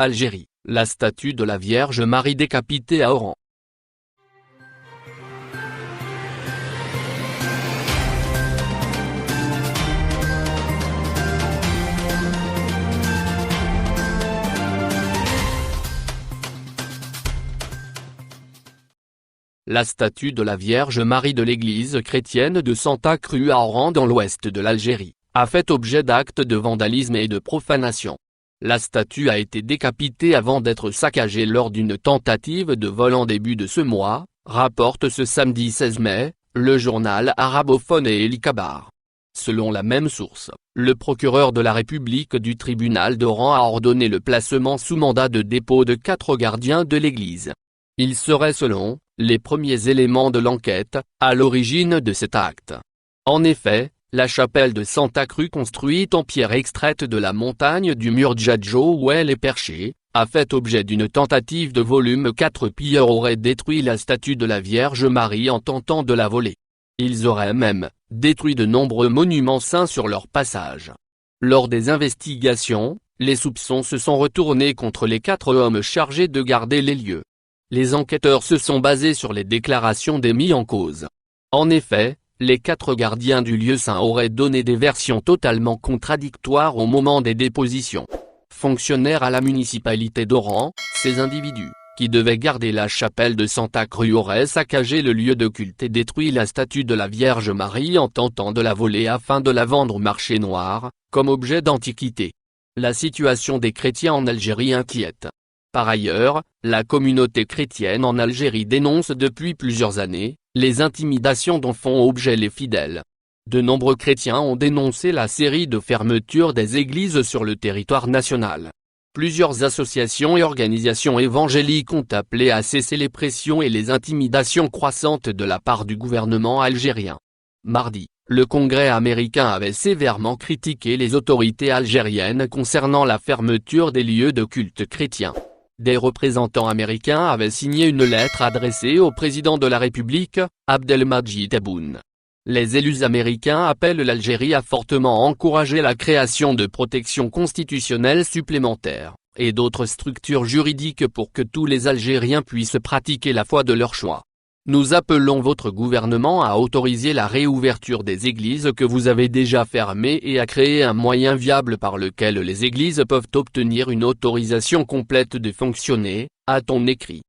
Algérie, la statue de la Vierge Marie décapitée à Oran. La statue de la Vierge Marie de l'église chrétienne de Santa Cruz à Oran dans l'ouest de l'Algérie, a fait objet d'actes de vandalisme et de profanation. La statue a été décapitée avant d'être saccagée lors d'une tentative de vol en début de ce mois, rapporte ce samedi 16 mai, le journal arabophone El Khabar. Selon la même source, le procureur de la République du tribunal d'Oran a ordonné le placement sous mandat de dépôt de 4 gardiens de l'église. Ils seraient selon les premiers éléments de l'enquête, à l'origine de cet acte. En effet, la chapelle de Santa Cruz construite en pierre extraite de la montagne du Murdjadjo où elle est perchée, a fait objet d'une tentative de volume. 4 pilleurs auraient détruit la statue de la Vierge Marie en tentant de la voler. Ils auraient même détruit de nombreux monuments saints sur leur passage. Lors des investigations, les soupçons se sont retournés contre les 4 hommes chargés de garder les lieux. Les enquêteurs se sont basés sur les déclarations des mis en cause. En effet, les 4 gardiens du lieu saint auraient donné des versions totalement contradictoires au moment des dépositions. Fonctionnaires à la municipalité d'Oran, ces individus, qui devaient garder la chapelle de Santa Cruz auraient saccagé le lieu de culte et détruit la statue de la Vierge Marie en tentant de la voler afin de la vendre au marché noir, comme objet d'antiquité. La situation des chrétiens en Algérie inquiète. Par ailleurs, la communauté chrétienne en Algérie dénonce depuis plusieurs années les intimidations dont font objet les fidèles. De nombreux chrétiens ont dénoncé la série de fermetures des églises sur le territoire national. Plusieurs associations et organisations évangéliques ont appelé à cesser les pressions et les intimidations croissantes de la part du gouvernement algérien. Mardi, le Congrès américain avait sévèrement critiqué les autorités algériennes concernant la fermeture des lieux de culte chrétiens. Des représentants américains avaient signé une lettre adressée au président de la République, Abdelmadjid Tebboune. Les élus américains appellent l'Algérie à fortement encourager la création de protections constitutionnelles supplémentaires, et d'autres structures juridiques pour que tous les Algériens puissent pratiquer la foi de leur choix. Nous appelons votre gouvernement à autoriser la réouverture des églises que vous avez déjà fermées et à créer un moyen viable par lequel les églises peuvent obtenir une autorisation complète de fonctionner, a-t-on écrit.